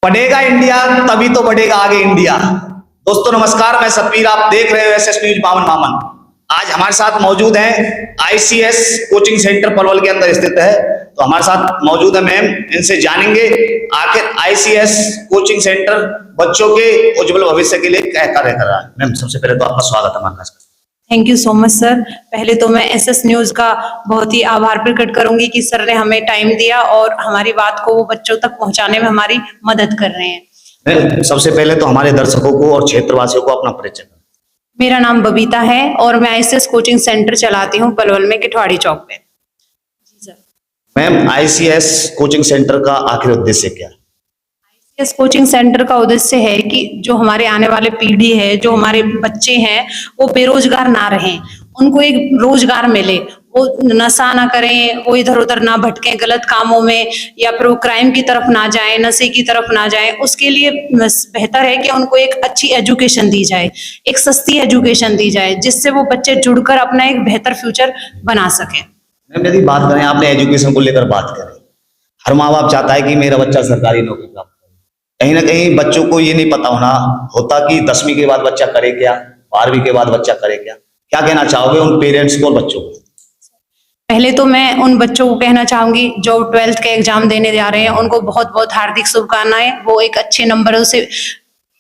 बढ़ेगा इंडिया तभी तो बढ़ेगा आगे इंडिया। दोस्तों नमस्कार, मैं सतवीर, आप देख रहे हो एसएस न्यूज मामन। आज हमारे साथ मौजूद हैं आईसीएस कोचिंग सेंटर पलवल के अंदर स्थित है, तो हमारे साथ मौजूद है मैम। इनसे जानेंगे आखिर आईसीएस कोचिंग सेंटर बच्चों के उज्जवल भविष्य के लिए क्या कार्य कर रहा है। मैम सबसे पहले तो आपका स्वागत है हमारे पास। Thank you so much sir. पहले तो मैं एसएस न्यूज का बहुत ही आभार प्रकट करूंगी कि सर ने हमें टाइम दिया और हमारी बात को वो बच्चों तक पहुंचाने में हमारी मदद कर रहे हैं। सबसे पहले तो हमारे दर्शकों को और क्षेत्रवासियों को अपना परिचय। मेरा नाम बबीता है और मैं आईसीएस कोचिंग सेंटर चलाती हूँ पलवल में, किठवाड़ी चौक पे। जी sir. Ma'am ICS coaching centre का आखिर उद्देश्य क्या है? इस कोचिंग सेंटर का उद्देश्य है कि जो हमारे आने वाले पीढ़ी है, जो हमारे बच्चे हैं, वो बेरोजगार ना रहें, उनको एक रोजगार मिले, वो नशा ना करें, वो इधर उधर ना भटकें गलत कामों में, या फिर वो क्राइम की तरफ ना जाएं, नशे की तरफ ना जाएं। उसके लिए बेहतर है कि उनको एक अच्छी एजुकेशन दी जाए, एक सस्ती एजुकेशन दी जाए, जिससे वो बच्चे जुड़कर अपना एक बेहतर फ्यूचर बना सकें। मैम यदि बात करें, आपने एजुकेशन को लेकर बात करें, हर माँ बाप चाहता है कि मेरा बच्चा सरकारी नौकरी प्राप्त करे। कहीं ना कहीं बच्चों को ये नहीं पता होता कि 10वीं के बाद बच्चा करे क्या, 12वीं के बाद बच्चा करे क्या। क्या कहना चाहोगे उन पेरेंट्स को और बच्चों को? पहले तो मैं उन बच्चों को कहना चाहूंगी जो 12th के एग्जाम देने जा रहे हैं, उनको बहुत बहुत हार्दिक शुभकामनाएं। वो एक अच्छे नंबरों से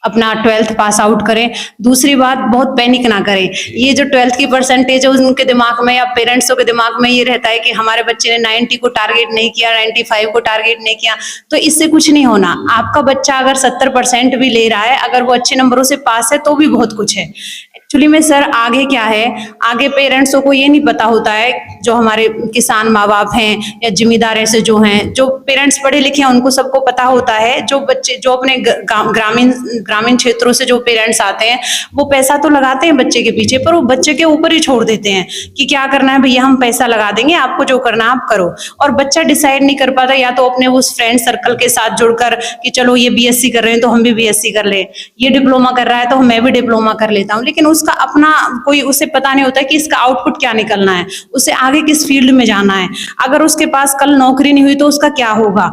अपना 12th पास आउट करें। दूसरी बात, बहुत पैनिक ना करें। ये जो 12th की परसेंटेज है उनके दिमाग में या पेरेंट्सों के दिमाग में ये रहता है कि हमारे बच्चे ने 90 को टारगेट नहीं किया, 95 को टारगेट नहीं किया, तो इससे कुछ नहीं होना। आपका बच्चा अगर 70% भी ले रहा है, अगर वो अच्छे नंबरों से पास है, तो भी बहुत कुछ है। एक्चुअली में सर आगे क्या है, आगे पेरेंट्सों को ये नहीं पता होता है, जो हमारे किसान माँ बाप हैं या जिम्मेदार ऐसे जो हैं, जो पेरेंट्स पढ़े लिखे हैं, उनको सबको पता होता है। जो बच्चे जो अपने ग्रामीण क्षेत्रों से जो पेरेंट्स आते हैं, वो पैसा तो लगाते हैं बच्चे के पीछे, पर वो बच्चे के ऊपर ही छोड़ देते हैं कि क्या करना है भैया, हम पैसा लगा देंगे, आपको जो करना है आप करो। और बच्चा डिसाइड नहीं कर पाता, या तो अपने उस फ्रेंड सर्कल के साथ जुड़कर कि चलो ये बीएससी कर रहे हैं तो हम भी बीएससी कर ले, ये डिप्लोमा कर रहा है तो मैं भी डिप्लोमा कर लेता हूँ। लेकिन उसका अपना कोई उसे पता नहीं होता कि इसका आउटपुट क्या निकलना है, उसे आगे किस फील्ड में जाना है। अगर उसके पास कल नौकरी नहीं हुई तो उसका क्या होगा।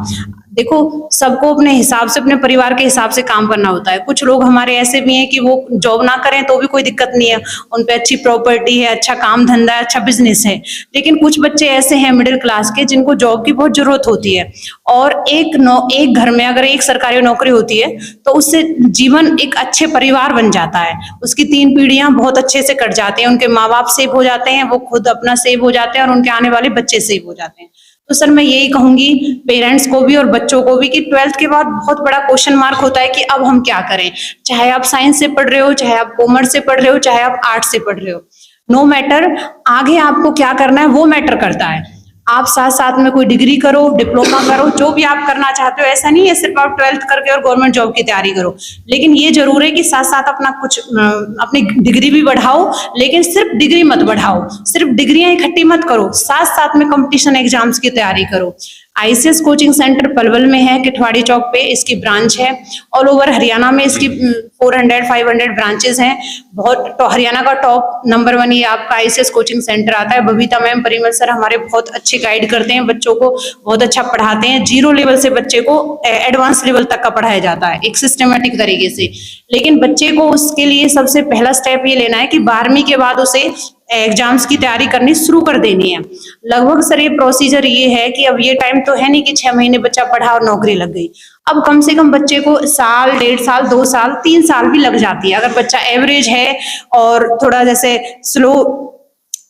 देखो, सबको अपने हिसाब से, अपने परिवार के हिसाब से काम करना होता है। कुछ लोग हमारे ऐसे भी हैं कि वो जॉब ना करें तो भी कोई दिक्कत नहीं है, उन पे अच्छी प्रॉपर्टी है, अच्छा काम धंधा है, अच्छा बिजनेस है। लेकिन कुछ बच्चे ऐसे हैं मिडिल क्लास के, जिनको जॉब की बहुत जरूरत होती है, और एक घर में अगर एक सरकारी नौकरी होती है तो उससे जीवन एक अच्छे परिवार बन जाता है, उसकी 3 पीढ़ियां बहुत अच्छे से कट जाती हैं, उनके माँ बाप सेव हो जाते हैं, वो खुद अपना सेव हो जाते हैं, और उनके आने वाले बच्चे सेव हो जाते हैं। तो सर मैं यही कहूंगी पेरेंट्स को भी और बच्चों को भी कि 12th के बाद बहुत बड़ा क्वेश्चन मार्क होता है कि अब हम क्या करें। चाहे आप साइंस से पढ़ रहे हो, चाहे आप कॉमर्स से पढ़ रहे हो, चाहे आप आर्ट्स से पढ़ रहे हो, नो मैटर, आगे आपको क्या करना है वो मैटर करता है। आप साथ साथ में कोई डिग्री करो, डिप्लोमा करो, जो भी आप करना चाहते हो। ऐसा नहीं है सिर्फ आप 12th करके और गवर्नमेंट जॉब की तैयारी करो, लेकिन ये जरूर है कि साथ साथ अपना कुछ अपनी डिग्री भी बढ़ाओ। लेकिन सिर्फ डिग्री मत बढ़ाओ, सिर्फ डिग्रियां इकट्ठी मत करो, साथ साथ में कंपटीशन एग्जाम्स की तैयारी करो। आईसीएस कोचिंग सेंटर पलवल में है, किठवाड़ी चौक पे इसकी ब्रांच है। ऑल ओवर हरियाणा में इसकी 400-500 ब्रांचेस हैं। बहुत हरियाणा का टॉप नंबर 1 ये आपका आईसीएस कोचिंग सेंटर आता है। बबीता मैम, परिमल सर हमारे बहुत अच्छे गाइड करते हैं, बच्चों को बहुत अच्छा पढ़ाते हैं। 0 लेवल से बच्चे को एडवांस लेवल तक का पढ़ाया जाता है एक सिस्टमेटिक तरीके से। लेकिन बच्चे को उसके लिए सबसे पहला स्टेप ये लेना है कि 12वीं के बाद उसे एग्जाम्स की तैयारी करनी शुरू कर देनी है। लगभग सर ये प्रोसीजर ये है कि अब ये टाइम तो है नहीं कि 6 महीने बच्चा पढ़ा और नौकरी लग गई। अब कम से कम बच्चे को साल, 1.5 साल, 2 साल, 3 साल भी लग जाती है। अगर बच्चा एवरेज है और थोड़ा जैसे स्लो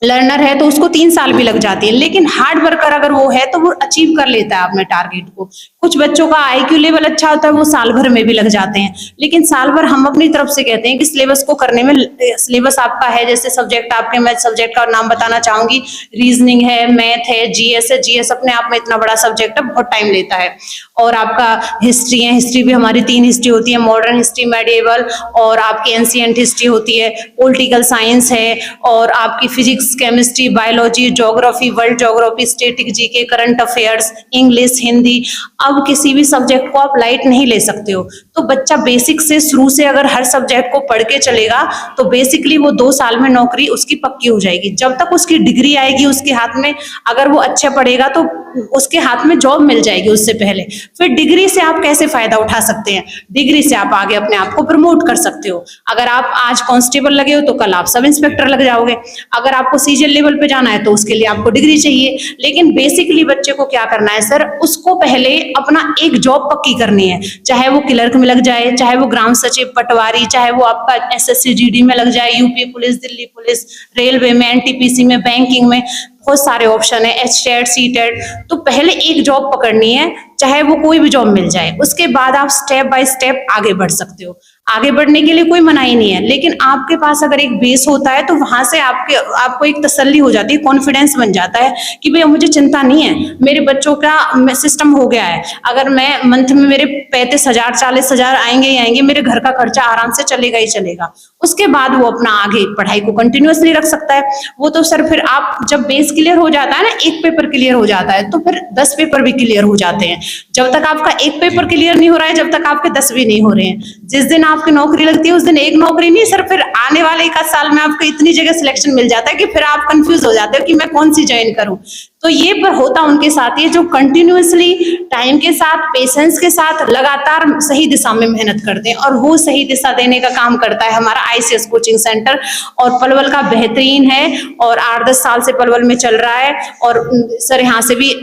लर्नर है तो उसको 3 साल भी लग जाती है। लेकिन हार्ड वर्कर अगर वो है तो वो अचीव कर लेता है अपने टारगेट को। कुछ बच्चों का आईक्यू लेवल अच्छा होता है, वो साल भर में भी लग जाते हैं। लेकिन साल भर हम अपनी तरफ से कहते हैं कि सिलेबस को करने में, सिलेबस आपका है जैसे सब्जेक्ट आपके, मैं सब्जेक्ट का नाम बताना चाहूंगी, रीजनिंग है, मैथ है, जीएस है। जीएस अपने आप में इतना बड़ा सब्जेक्ट है, बहुत टाइम लेता है। और आपका हिस्ट्री है, हिस्ट्री भी हमारी 3 हिस्ट्री होती है, मॉडर्न हिस्ट्री, मेडिएवल, और आपकी एंशिएंट हिस्ट्री होती है। पॉलिटिकल साइंस है, और आपकी physics physics, chemistry, biology, geography, world geography, static GK, current affairs, English, Hindi. अब किसी भी सब्जेक्ट को आप लाइट नहीं ले सकते हो। तो बच्चा बेसिक से शुरू से अगर हर सब्जेक्ट को पढ़ के चलेगा तो बेसिकली वो 2 साल में नौकरी उसकी पक्की हो जाएगी। जब तक उसकी डिग्री आएगी उसके हाथ में, अगर वो अच्छा पढ़ेगा तो उसके हाथ में जॉब मिल जाएगी उससे पहले। फिर डिग्री से आप कैसे फायदा उठा सकते हैं? डिग्री से आप आगे अपने आप को प्रमोट कर सकते हो। अगर आप आज कांस्टेबल लगे हो तो कल आप सब इंस्पेक्टर लग जाओगे। अगर आपको सीजीएल लेवल पे जाना है तो उसके लिए आपको डिग्री चाहिए। लेकिन बेसिकली बच्चे को क्या करना है सर, उसको पहले अपना एक जॉब पक्की करनी है, चाहे वो क्लर्क में लग जाए, चाहे वो ग्राम सचिव, पटवारी, चाहे वो आपका एसएससी जीडी में लग जाए, UP police, Delhi police, railway में, एनटीपीसी में, बैंकिंग में, बहुत सारे ऑप्शन है, एचटेट, सीटेट। तो पहले एक जॉब पकड़नी है, चाहे वो कोई भी जॉब मिल जाए। उसके बाद आप स्टेप बाय स्टेप आगे बढ़ सकते हो। आगे बढ़ने के लिए कोई मनाही नहीं है, लेकिन आपके पास अगर एक बेस होता है तो वहां से आपको एक तसल्ली हो जाती है, कॉन्फिडेंस बन जाता है कि भैया मुझे चिंता नहीं है, मेरे बच्चों का सिस्टम हो गया है। अगर मैं मंथ में मेरे 35,000 40,000 आएंगे ही आएंगे, मेरे घर का खर्चा आराम से चलेगा ही चलेगा। उसके बाद वो अपना आगे पढ़ाई को कंटिन्यूअसली रख सकता है। वो तो सर फिर आप जब बेस क्लियर हो जाता है ना, एक पेपर क्लियर हो जाता है तो फिर 10 पेपर भी क्लियर हो जाते हैं। जब तक आपका एक पेपर क्लियर नहीं हो रहा है, जब तक आपके 10 भी नहीं हो रहे हैं। जिस दिन आपकी नौकरी लगती है उस दिन एक नौकरी नहीं सर, फिर आने वाले 1 साल में आपको इतनी जगह सिलेक्शन मिल जाता है कि फिर आप कंफ्यूज हो जाते हो कि मैं कौन सी ज्वाइन करूं। तो ये पर होता उनके साथ ही है जो कंटिन्यूअसली टाइम के साथ, पेशेंस के साथ लगातार सही दिशा में मेहनत करते हैं, और वो सही दिशा देने का काम करता है हमारा आईसीएस कोचिंग सेंटर। और पलवल का बेहतरीन है और 8-10 साल से पलवल में चल रहा है। और सर यहाँ से भी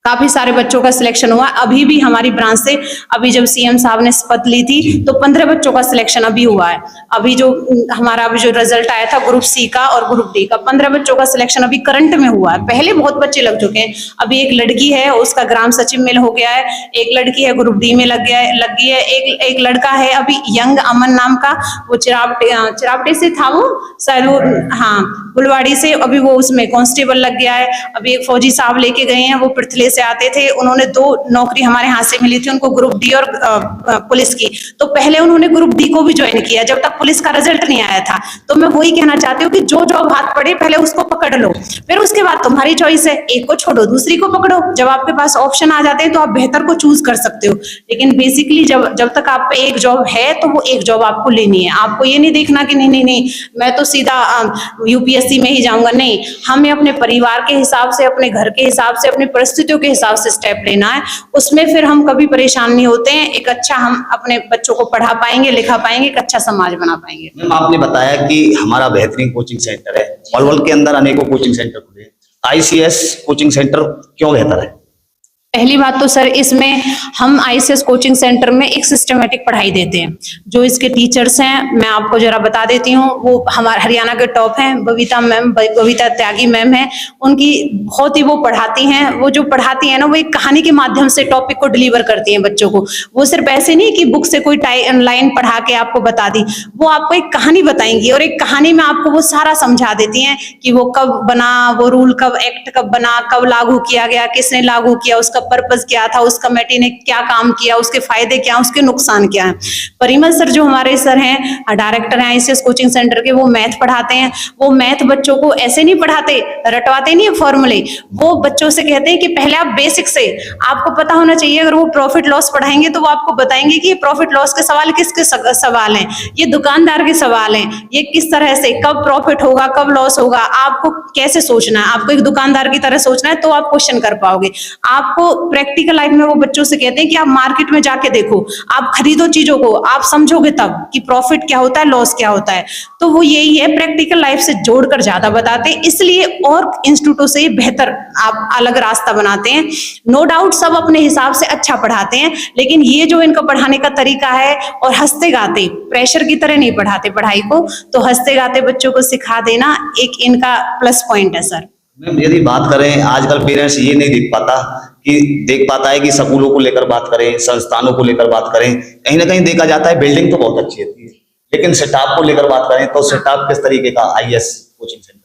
काफी सारे बच्चों का सिलेक्शन हुआ। अभी भी हमारी ब्रांच से अभी जब सीएम साहब ने शपथ ली थी तो 15 बच्चों का सिलेक्शन अभी हुआ है। अभी जो हमारा अभी जो रिजल्ट आया था ग्रुप सी का और ग्रुप डी का, 15 बच्चों का सिलेक्शन अभी करंट में हुआ है। पहले बहुत बच्चे लग चुके हैं। अभी एक लड़की है उसका ग्राम सचिव में हो गया है, एक लड़की है ग्रुप डी में लग गई है, एक लड़का है अभी यंग अमन नाम का, वो चिरावटे से था, वो शायद वो हाँ गुलवाड़ी से, अभी वो उसमें कांस्टेबल लग गया है। अभी एक फौजी साहब लेके गए हैं, वो पृथ्वी से आते थे, उन्होंने 2 नौकरी हमारे हाथ से मिली थी उनको, ग्रुप डी और पुलिस की। तो पहले उन्होंने ग्रुप डी को भी ज्वाइन किया जब तक पुलिस का रिजल्ट नहीं आया था। तो मैं वही कहना चाहती हूँ कि जो जॉब हाथ पड़े पहले उसको पकड़ लो, फिर उसके बाद तुम्हारी चॉइस है, एक को छोड़ो दूसरी को पकड़ो। जब आपके पास ऑप्शन आ जाते हैं तो आप बेहतर को चूज कर सकते हो। लेकिन बेसिकली जब तक आप पे एक जॉब है तो वो एक जॉब आपको लेनी है। आपको ये नहीं देखना कि नहीं मैं तो सीधा यूपीएससी में ही जाऊंगा, नहीं। हमें अपने परिवार के हिसाब से, अपने घर के हिसाब से, अपनी परिस्थितियों के हिसाब से स्टेप लेना है। उसमें फिर हम कभी परेशान नहीं होते हैं। एक अच्छा हम अपने बच्चों को पढ़ा पाएंगे, लिखा पाएंगे, एक अच्छा समाज बना पाएंगे। मैम आपने बताया कि हमारा बेहतरीन कोचिंग सेंटर है, पलवल के अंदर अनेकों कोचिंग सेंटर खुले, आईसीएस कोचिंग सेंटर क्यों बेहतर है? पहली बात तो सर इसमें हम आईसीएस कोचिंग सेंटर में एक सिस्टमेटिक पढ़ाई देते हैं। जो इसके टीचर्स हैं मैं आपको जरा बता देती हूँ, वो हमारे हरियाणा के टॉप हैं। बबीता त्यागी मैम है, उनकी बहुत ही वो पढ़ाती हैं। वो जो पढ़ाती है ना, वो एक कहानी के माध्यम से टॉपिक को डिलीवर करती हैं बच्चों को। वो सिर्फ ऐसे नहीं कि बुक से कोई लाइन पढ़ा के आपको बता दी, वो आपको एक कहानी बताएंगी और एक कहानी में आपको वो सारा समझा देती हैं कि वो कब बना, वो रूल कब, एक्ट कब बना, कब लागू किया गया, किसने लागू किया, उसका पर्पस क्या था, उस कमेटी ने क्या काम किया, उसके फायदे क्या, उसके नुकसान क्या है। परिमल सर जो हमारे सर हैं, डायरेक्टर हैं आईसीएस कोचिंग सेंटर के, वो मैथ पढ़ाते हैं। वो मैथ बच्चों को ऐसे नहीं पढ़ाते, रटवाते नहीं है फॉर्मूले। वो बच्चों से कहते हैं कि पहले आप बेसिक से आपको पता होना चाहिए। अगर वो प्रॉफिट लॉस पढ़ाएंगे तो वो आपको बताएंगे कि ये प्रॉफिट लॉस के सवाल किसके सवाल हैं, ये दुकानदार के सवाल हैं, ये किस तरह से कब प्रॉफिट होगा, कब लॉस होगा, आपको कैसे सोचना है। आपको एक दुकानदार की तरह सोचना है तो आप क्वेश्चन कर पाओगे। आपको प्रैक्टिकल लाइफ में वो बच्चों से कहते हैं कि आप मार्केट में जाके देखो, आप खरीदो चीजों को, आप समझोगे तब कि प्रॉफिट क्या होता है, लॉस क्या होता है। तो वो यही है, प्रैक्टिकल लाइफ से जोड़कर ज्यादा बताते हैं, इसलिए और इंस्टीट्यूटों से बेहतर आप अलग रास्ता बनाते हैं। नो डाउट सब अपने हिसाब से अच्छा पढ़ाते हैं, लेकिन ये जो इनका पढ़ाने का तरीका है, और हंसते गाते, प्रेशर की तरह नहीं पढ़ाते पढ़ाई को, तो हंसते गाते बच्चों को सिखा देना एक इनका प्लस पॉइंट है सर। मैम यदि बात करें, आजकल पेरेंट्स ये नहीं देख पाता है कि स्कूलों को लेकर बात करें, संस्थानों को लेकर बात करें, कहीं ना कहीं देखा जाता है बिल्डिंग तो बहुत अच्छी होती है, लेकिन स्टाफ को लेकर बात करें तो स्टाफ किस तरीके का आईएएस कोचिंग सेंटर?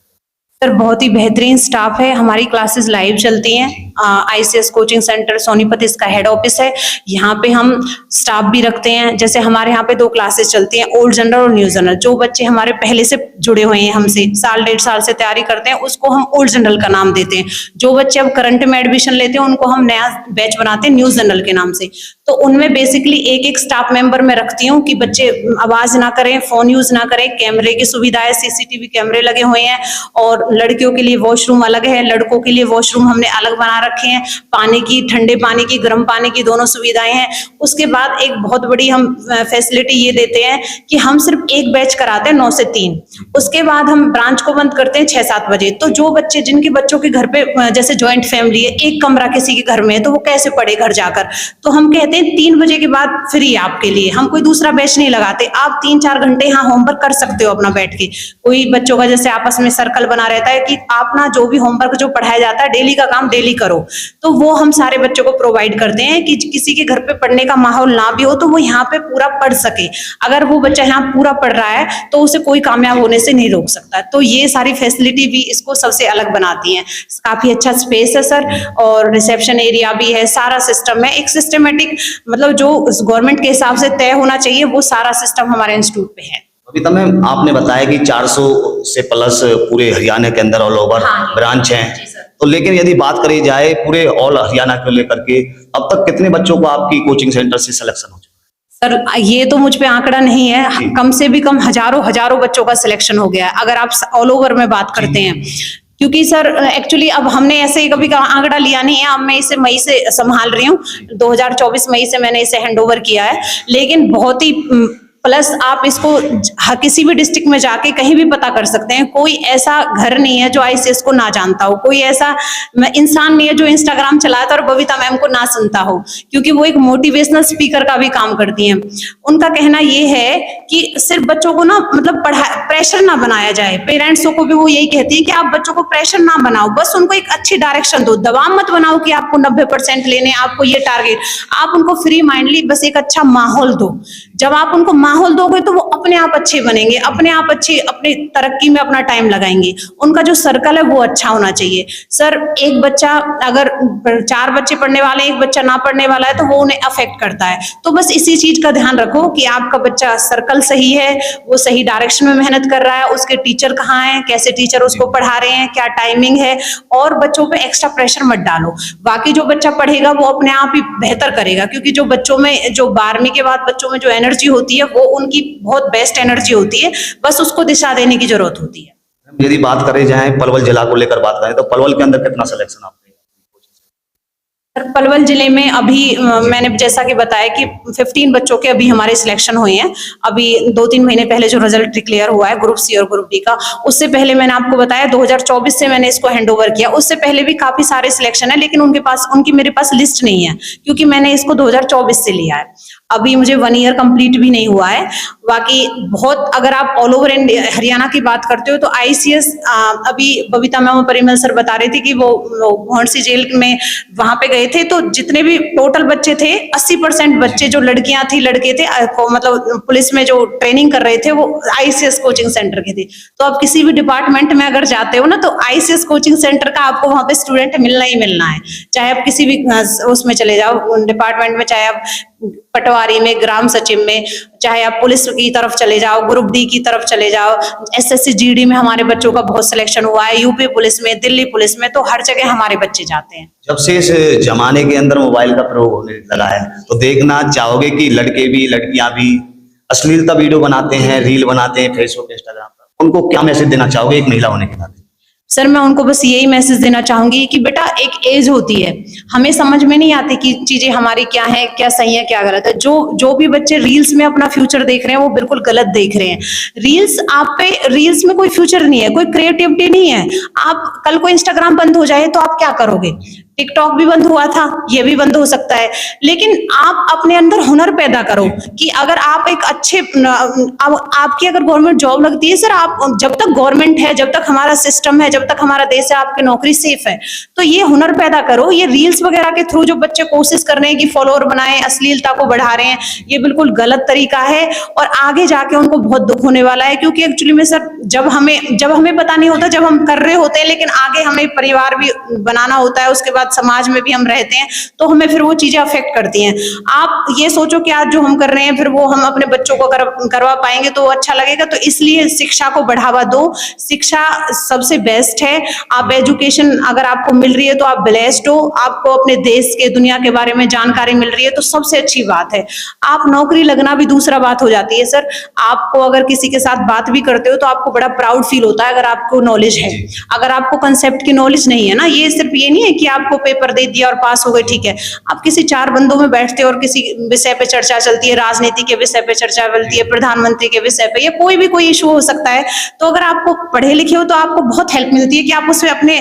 सर बहुत ही बेहतरीन स्टाफ है, हमारी क्लासेस लाइव चलती हैं। ICS कोचिंग सेंटर सोनीपत इसका हेड ऑफिस है। यहाँ पे हम स्टाफ भी रखते हैं। जैसे हमारे यहाँ पे 2 क्लासेस चलती हैं, ओल्ड जनरल और न्यू जनरल। जो बच्चे हमारे पहले से जुड़े हुए हैं हमसे, साल 1.5 साल से तैयारी करते हैं, उसको हम ओल्ड जनरल का नाम देते हैं। जो बच्चे अब करंट में एडमिशन लेते हैं उनको हम नया बैच बनाते हैं न्यू जनरल के नाम से। तो उनमें बेसिकली एक स्टाफ मेंबर मैं रखती हूँ कि बच्चे आवाज ना करें, फोन यूज ना करें। कैमरे की सुविधा है, CCTV कैमरे लगे हुए हैं, और लड़कियों के लिए वॉशरूम अलग है, लड़कों के लिए वॉशरूम हमने अलग बना रखे हैं। पानी की, ठंडे पानी की, गर्म पानी की दोनों सुविधाएं हैं। उसके बाद एक बहुत बड़ी हम फैसिलिटी ये देते हैं कि हम सिर्फ एक बैच कराते हैं 9 से 3। उसके बाद हम ब्रांच को बंद करते हैं 6-7 बजे। तो जो बच्चे, जिनके बच्चों के घर पे जैसे ज्वाइंट फैमिली है, एक कमरा किसी के घर में है, तो वो कैसे पढ़े घर जाकर। तो हम कहते हैं 3 बजे के बाद फ्री आपके लिए, हम कोई दूसरा बैच नहीं लगाते। आप 3-4 घंटे यहाँ होमवर्क कर सकते हो अपना बैठ के। कोई बच्चों का जैसे आपस में सर्कल बना रहता है कि आप ना जो भी होमवर्क जो पढ़ाया जाता है, डेली का काम डेली करो, तो वो हम सारे बच्चों को प्रोवाइड करते हैं कि किसी के घर पे पढ़ने का माहौल ना भी हो तो वो यहाँ पे पूरा पढ़ सके। अगर वो बच्चा यहाँ पूरा पढ़ रहा है तो उसे कोई कामयाब होने से नहीं रोक सकता। तो ये सारी फैसिलिटी भी इसको सबसे अलग बनाती हैं। काफी अच्छा स्पेस है सर, और रिसेप्शन एरिया भी है, सारा सिस्टम है। एक सिस्टमेटिक, मतलब जो गवर्नमेंट के हिसाब से तय होना चाहिए वो सारा सिस्टम हमारे इंस्टीट्यूट पे है। बबीता मैम, आपने बताया कि 400 से प्लस पूरे हरियाणा के अंदर ऑल ओवर ब्रांच हैं। तो लेकिन यदि बात करी जाए पूरे ऑल हरियाणा को लेकर के, अब तक कितने बच्चों को आपकी कोचिंग सेंटर से सिलेक्शन हो चुका है? सर ये तो मुझ पे आंकड़ा नहीं है, कम से भी कम हजारों बच्चों का सिलेक्शन हो गया है, अगर आप ऑल ओवर में बात करते हैं। क्योंकि सर एक्चुअली अब हमने ऐसे ही कभी आंकड़ा लिया नहीं है, अब मैं इसे मई से संभाल रही हूँ, 2024 मई से मैंने इसे हैंडओवर किया है। लेकिन बहुत ही प्लस आप इसको किसी भी डिस्ट्रिक्ट में जाके कहीं भी पता कर सकते हैं। कोई ऐसा घर नहीं है जो ICS को ना जानता हो, कोई ऐसा इंसान नहीं है जो इंस्टाग्राम चलाता और बबीता मैम को ना सुनता हो, क्योंकि वो एक मोटिवेशनल स्पीकर का भी काम करती हैं। उनका कहना ये है कि सिर्फ बच्चों को ना, मतलब प्रेशर ना बनाया जाए। पेरेंट्सों को भी वो यही कहती है कि आप बच्चों को प्रेशर ना बनाओ, बस उनको एक अच्छी डायरेक्शन दो। दबाव मत बनाओ कि आपको 90% लेने, आपको ये टारगेट। आप उनको फ्री माइंडली बस एक अच्छा माहौल दो। जब आप उनको माहौल दोगे तो वो अपने आप अच्छे बनेंगे, अपने आप अच्छे अपनी तरक्की में अपना टाइम लगाएंगे। उनका जो सर्कल है वो अच्छा होना चाहिए। सर एक बच्चा, अगर 4 बच्चे पढ़ने वाले, एक बच्चा ना पढ़ने वाला है तो वो उन्हें अफेक्ट करता है। तो बस इसी चीज का ध्यान रखो कि आपका बच्चा सर्कल सही है, वो सही डायरेक्शन में मेहनत कर रहा है, उसके टीचर कहाँ हैं, कैसे टीचर उसको पढ़ा रहे हैं, क्या टाइमिंग है, और बच्चों पे एक्स्ट्रा प्रेशर मत डालो। बाकी जो बच्चा पढ़ेगा वो अपने आप ही बेहतर करेगा, क्योंकि जो बच्चों में, जो 12वीं के बाद बच्चों में जो एनर्जी होती है वो उनकी बहुत बेस्ट एनर्जी होती है, बस उसको दिशा देने की जरूरत होती है। यदि बात करें जाए पलवल जिला को लेकर बात करें तो पलवल के अंदर कितना सिलेक्शन आपने? पलवल जिले में अभी मैंने जैसा कि बताया कि 15 बच्चों के अभी हमारे सिलेक्शन हुए हैं। अभी 2-3 महीने पहले जो रिजल्ट डिक्लेयर हुआ है ग्रुप सी और ग्रुप डी का, उससे पहले मैंने आपको बताया 2024 से मैंने इसको हैंडओवर किया। उससे पहले भी काफी सारे सिलेक्शन है, लेकिन उनकी मेरे पास लिस्ट नहीं है, क्योंकि मैंने इसको 2024 से लिया है। अभी मुझे 1 ईयर कंप्लीट भी नहीं हुआ है। बाकी बहुत, अगर आप ऑल ओवर हरियाणा की बात करते हो तो ICS, अभी बबीता मैम और परिमल सर बता रहे थे कि वो भौंडसी जेल में वहां पे गए थे, तो जितने भी टोटल बच्चे थे 80% बच्चे जो लड़कियां थी, लड़के थे, मतलब पुलिस में जो ट्रेनिंग कर रहे थे वो ICS कोचिंग सेंटर के थे। तो आप किसी भी डिपार्टमेंट में अगर जाते हो ना तो ICS कोचिंग सेंटर का आपको वहां पे स्टूडेंट मिलना ही मिलना है। चाहे आप किसी भी उसमें चले जाओ डिपार्टमेंट में, चाहे आप पटवारी में, ग्राम सचिव में, चाहे आप पुलिस की तरफ चले जाओ, ग्रुप डी की तरफ चले जाओ, SSC GD में हमारे बच्चों का बहुत सिलेक्शन हुआ है, यूपी पुलिस में, दिल्ली पुलिस में, तो हर जगह हमारे बच्चे जाते हैं। जब से इस जमाने के अंदर मोबाइल का प्रयोग होने लगा है तो देखना चाहोगे कि लड़के भी लड़कियां भी अश्लीलता वीडियो बनाते हैं, रील बनाते हैं फेसबुक इंस्टाग्राम पर, उनको क्या मैसेज देना चाहोगे एक महिला होने के नाते? सर मैं उनको बस यही मैसेज देना चाहूंगी कि बेटा एक एज होती है, हमें समझ में नहीं आती कि चीजें हमारी क्या है, क्या सही है, क्या गलत है। जो भी बच्चे रील्स में अपना फ्यूचर देख रहे हैं वो बिल्कुल गलत देख रहे हैं। रील्स में कोई फ्यूचर नहीं है, कोई क्रिएटिविटी नहीं है। आप कल को इंस्टाग्राम बंद हो जाए तो आप क्या करोगे? टिकटॉक भी बंद हुआ था, ये भी बंद हो सकता है। लेकिन आप अपने अंदर हुनर पैदा करो कि अगर आप एक अच्छे, आपकी अगर गवर्नमेंट जॉब लगती है, सर आप जब तक गवर्नमेंट है, जब तक हमारा सिस्टम है, जब जब तक हमारा देश है आपकी नौकरी सेफ है। तो ये हुनर पैदा करो। ये रील्स वगैरह के थ्रू जो बच्चे कोशिश कर रहे हैं कि फॉलोअर बनाएं, अश्लीलता को बढ़ा रहे हैं, ये बिल्कुल गलत तरीका है और आगे जाके उनको बहुत दुख होने वाला है। क्योंकि एक्चुअली में सर जब हमें पता नहीं होता, जब हम कर रहे होते हैं, लेकिन आगे हमें परिवार भी बनाना होता है, उसके बाद समाज में भी हम रहते हैं, तो हमें फिर वो चीजें अफेक्ट करती हैं। आप ये सोचो कि आज जो हम कर रहे हैं फिर वो हम अपने बच्चों को करवा पाएंगे तो अच्छा लगेगा। तो इसलिए शिक्षा को बढ़ावा दो। शिक्षा सबसे बेस्ट है। आप एजुकेशन अगर आपको मिल रही है तो आप ब्लेस्ड हो, आपको अपने देश के दुनिया के बारे में जानकारी मिल रही है तो सबसे अच्छी बात है। आप नौकरी लगना भी दूसरा बात हो जाती है सर। आपको अगर किसी के साथ बात भी करते हो तो आपको बड़ा प्राउड फील होता है अगर आपको नॉलेज है। अगर आपको कंसेप्ट की नॉलेज नहीं है ना, ये सिर्फ ये नहीं है कि आपको पेपर दे दिया और पास हो गए, ठीक है। आप किसी चार बंदों में बैठते हो और किसी विषय पे चर्चा चलती है, राजनीति के विषय पे चर्चा चलती है, प्रधानमंत्री के विषय पे, या कोई भी कोई इशू हो सकता है, तो अगर आपको पढ़े लिखे हो तो आपको बहुत हेल्प मिलती है कि आप उसमें अपने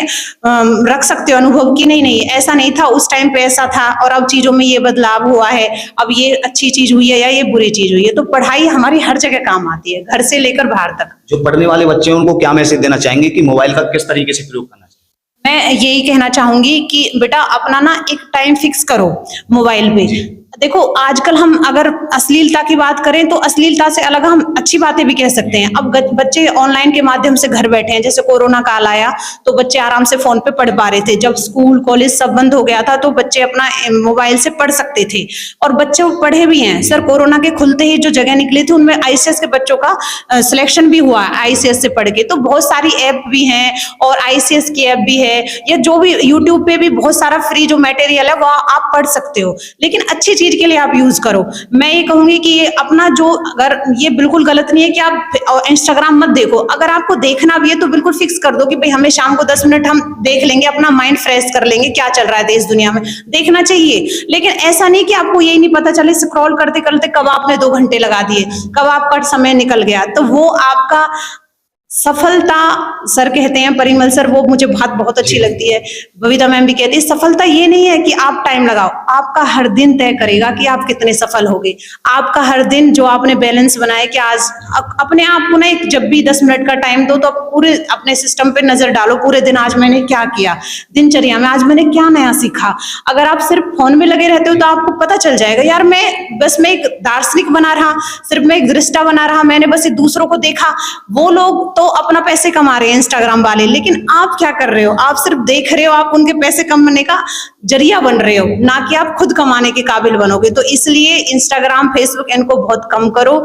रख सकते हो अनुभव कि नहीं ऐसा नहीं था, उस टाइम पे ऐसा था और अब चीजों में ये बदलाव हुआ है, अब ये अच्छी चीज हुई है या ये बुरी चीज हुई है। तो पढ़ाई हमारी हर जगह काम आती है, घर से लेकर बाहर तक। जो पढ़ने वाले बच्चे हैं उनको क्या मैसेज देना चाहेंगे कि मोबाइल का किस तरीके से प्रयोग करना चाहिए? मैं यही कहना चाहूंगी कि बेटा अपना ना एक टाइम फिक्स करो मोबाइल पे। देखो आजकल हम अगर अश्लीलता की बात करें तो अश्लीलता से अलग हम अच्छी बातें भी कह सकते हैं। अब बच्चे ऑनलाइन के माध्यम से घर बैठे हैं, जैसे कोरोना काल आया तो बच्चे आराम से फोन पे पढ़ पा रहे थे। जब स्कूल कॉलेज सब बंद हो गया था तो बच्चे अपना मोबाइल से पढ़ सकते थे और बच्चे पढ़े भी हैं सर। कोरोना के खुलते ही जो जगह निकली थी उनमें आईसीएस के बच्चों का सिलेक्शन भी हुआ आईसीएस से पढ़ के। तो बहुत सारी ऐप भी हैं और आईसीएस की ऐप भी है, या जो भी यूट्यूब पे भी बहुत सारा फ्री जो मटेरियल है वो आप पढ़ सकते हो, लेकिन अच्छी चीज के लिए आप यूज करो। मैं ये कहूंगी कि ये अपना जो, अगर ये बिल्कुल गलत नहीं है कि आप इंस्टाग्राम मत देखो, अगर आपको देखना भी है तो बिल्कुल फिक्स कर दो कि भाई हमें शाम को 10 मिनट हम देख लेंगे, अपना माइंड फ्रेश कर लेंगे, क्या चल रहा है देश दुनिया में, देखना चाहिए। लेकिन ऐसा नहीं कि आपको यही नहीं पता चले स्क्रॉल करते करते कब आपने 2 घंटे लगा दिए, कब आपका समय निकल गया, तो वो आपका सफलता सर कहते हैं, परिमल सर, वो मुझे बात बहुत अच्छी लगती है, बबीता मैम भी कहती है, सफलता ये नहीं है कि आप टाइम लगाओ, आपका हर दिन तय करेगा कि आप कितने सफल होगे। आपका हर दिन जो आपने बैलेंस बनाया कि आज अपने आप को ना एक जब भी 10 मिनट का टाइम दो तो पूरे अपने सिस्टम पे नजर डालो, पूरे दिन आज मैंने क्या किया, दिनचर्या में आज मैंने क्या नया सीखा। अगर आप सिर्फ फोन में लगे रहते हो तो आपको पता चल जाएगा यार मैं एक दार्शनिक बना रहा, सिर्फ मैं एक दृष्टा बना रहा, मैंने बस दूसरों को देखा। वो लोग तो अपना पैसे कमा रहे हैं इंस्टाग्राम वाले, लेकिन आप क्या कर रहे हो? आप सिर्फ देख रहे हो, आप उनके पैसे कमाने का जरिया बन रहे हो, ना कि आप खुद कमाने के काबिल बनोगे। तो इसलिए इंस्टाग्राम फेसबुक इनको बहुत कम करो।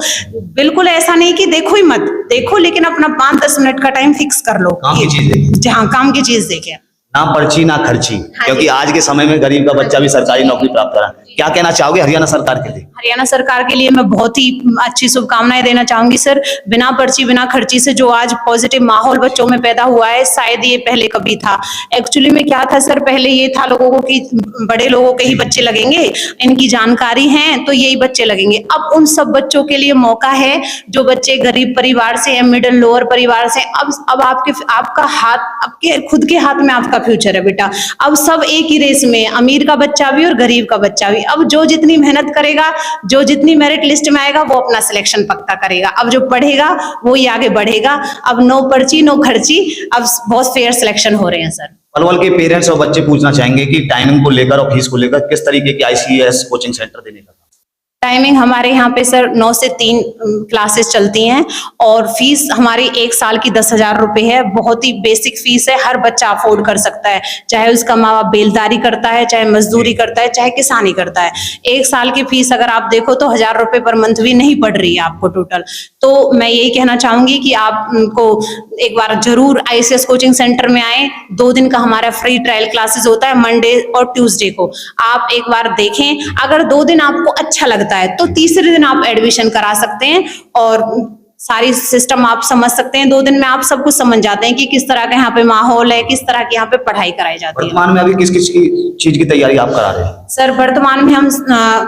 बिल्कुल ऐसा नहीं कि देखो ही मत, देखो लेकिन अपना 5-10 मिनट का टाइम फिक्स कर लो, काम की चीज देखें। जहाँ काम की चीज देखें, ना पर्ची ना खर्ची, क्योंकि आज के समय में गरीब का बच्चा भी सरकारी नौकरी प्राप्त करा। क्या कहना चाहोगे हरियाणा सरकार के लिए? हरियाणा सरकार के लिए मैं बहुत ही अच्छी शुभकामनाएं देना चाहूंगी सर। बिना पर्ची बिना खर्ची से जो आज पॉजिटिव माहौल बच्चों में पैदा हुआ है, शायद ये पहले कभी था। एक्चुअली में क्या था सर, पहले ये था लोगों को कि बड़े लोगों के ही बच्चे लगेंगे, इनकी जानकारी है तो यही बच्चे लगेंगे। अब उन सब बच्चों के लिए मौका है जो बच्चे गरीब परिवार से या मिडिल लोअर परिवार से, अब आपका हाथ, आपके खुद के हाथ में आपका फ्यूचर है बेटा। अब सब एक ही रेस में, अमीर का बच्चा भी और गरीब का बच्चा भी। अब जो जितनी मेहनत करेगा, जो जितनी मेरिट लिस्ट में आएगा वो अपना सिलेक्शन पक्का करेगा। अब जो पढ़ेगा वो ही आगे बढ़ेगा। अब नो पर्ची नो खर्ची, अब बहुत फेयर सिलेक्शन हो रहे हैं सर। पलवल के पेरेंट्स और बच्चे पूछना चाहेंगे कि टाइमिंग को लेकर और फीस को लेकर किस तरीके की आईसीएस कोचिंग सेंटर देने का? टाइमिंग हमारे यहाँ पे सर 9 से 3 क्लासेस चलती हैं और फीस हमारी 1 साल की 10,000 रुपए है। बहुत ही बेसिक फीस है, हर बच्चा अफोर्ड कर सकता है, चाहे उसका माँ बाप बेलदारी करता है, चाहे मजदूरी करता है, चाहे किसानी करता है। 1 साल की फीस अगर आप देखो तो 1,000 रुपए पर मंथ भी नहीं पड़ रही है आपको टोटल। तो मैं यही कहना चाहूंगी कि आपको एक बार जरूर आईसीएस कोचिंग सेंटर में आए। 2 दिन का हमारा फ्री ट्रायल क्लासेस होता है, मंडे और ट्यूसडे को। आप एक बार देखें, अगर 2 दिन आपको अच्छा लगता है तो तीसरे दिन आप एडमिशन करा सकते हैं और सारी सिस्टम आप समझ सकते हैं। 2 दिन में आप सब कुछ समझ जाते हैं कि किस तरह का यहाँ पे माहौल है, किस तरह की यहाँ पे पढ़ाई कराई जाती है। वर्तमान में अभी किस किस चीज की तैयारी आप करा रहे हैं? सर वर्तमान में हम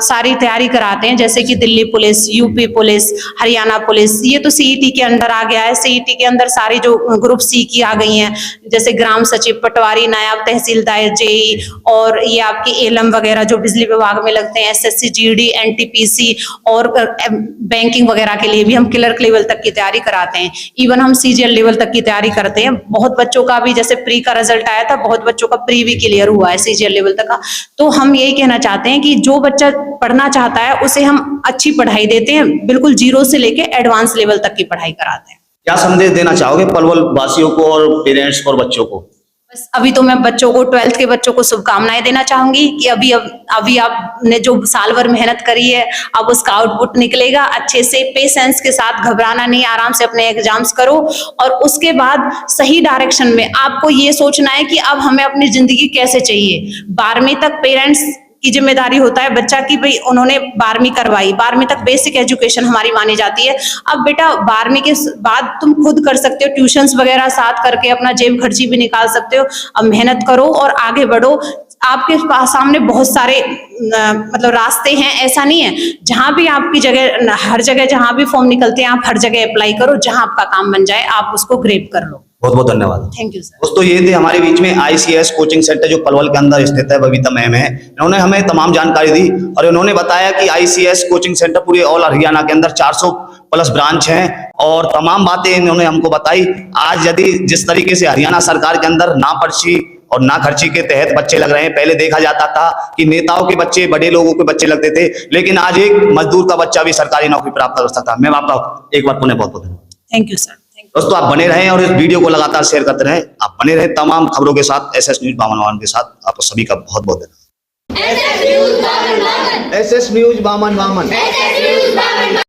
सारी तैयारी कराते हैं, जैसे कि Delhi police, UP police, Haryana police, ये तो सीईटी के अंदर आ गया है। सीईटी के अंदर सारी जो ग्रुप सी की आ गई हैं, जैसे ग्राम सचिव, पटवारी, नायब तहसीलदार, जेई, और ये आपकी एलएम वगैरह जो बिजली विभाग में लगते हैं, एसएससी, जीडी, एनटीपीसी, और बैंकिंग वगैरह के लिए भी हम क्लर्क लेवल तक की तैयारी कराते हैं। इवन हम सीजीएल लेवल तक की तैयारी करते हैं। बहुत बच्चों का भी, जैसे प्री का रिजल्ट आया था, बहुत बच्चों का प्री भी क्लियर हुआ है सीजीएल लेवल तक का। तो हम यही कहना चाहते हैं कि जो बच्चा पढ़ना चाहता है उसे हम अच्छी पढ़ाई देते हैं, बिल्कुल जीरो से लेके एडवांस लेवल तक की पढ़ाई कराते हैं। क्या संदेश देना चाहोगे पलवल वासियों को और पेरेंट्स और बच्चों को? बस अभी तो मैं बच्चों को, 12th के बच्चों को शुभकामनाएं देना चाहूंगी कि अभी आपने जो साल भर मेहनत करी है, अब उसका आउटपुट निकलेगा अच्छे से। पेशेंस के साथ, घबराना नहीं, आराम से अपने एग्जाम्स करो, और उसके बाद सही डायरेक्शन में आपको ये सोचना है कि अब हमें अपनी जिंदगी कैसे चाहिए। 12वीं तक पेरेंट्स की जिम्मेदारी होता है बच्चा की, भाई उन्होंने 12वीं करवाई, 12वीं तक बेसिक एजुकेशन हमारी मानी जाती है। अब बेटा 12वीं के बाद तुम खुद कर सकते हो, ट्यूशंस वगैरह साथ करके अपना जेब खर्ची भी निकाल सकते हो। अब मेहनत करो और आगे बढ़ो। आपके पास सामने बहुत सारे मतलब रास्ते हैं, ऐसा नहीं है। जहां भी आपकी जगह, हर जगह जहां भी फॉर्म निकलते हैं, आप हर जगह अप्लाई करो, जहां आपका काम बन जाए आप उसको ग्रेब कर लो। बहुत बहुत धन्यवाद। Thank you sir. दोस्तों ये थे हमारे बीच में आईसीएस कोचिंग सेंटर जो पलवल के अंदर स्थित है, बबीता मैम है। इन्होंने हमें तमाम जानकारी दी और इन्होंने बताया कि आईसीएस कोचिंग सेंटर पूरे ऑल हरियाणा के अंदर 400 प्लस ब्रांच हैं और तमाम बातें इन्होंने हमको बताई। आज यदि जिस तरीके से हरियाणा सरकार के अंदर ना पर्ची और ना खर्ची के तहत बच्चे लग रहे हैं, पहले देखा जाता था कि नेताओं के बच्चे, बड़े लोगों के बच्चे लगते थे, लेकिन आज एक मजदूर का बच्चा भी सरकारी नौकरी प्राप्त कर सकता है। मैम आपका एक बार पुनः बहुत बहुत धन्यवाद। Thank you sir. दोस्तों आप बने रहें और इस वीडियो को लगातार शेयर करते रहें। आप बने रहें तमाम खबरों के साथ एसएस न्यूज बामन के साथ। आप सभी का बहुत बहुत धन्यवाद। एसएस न्यूज बामन।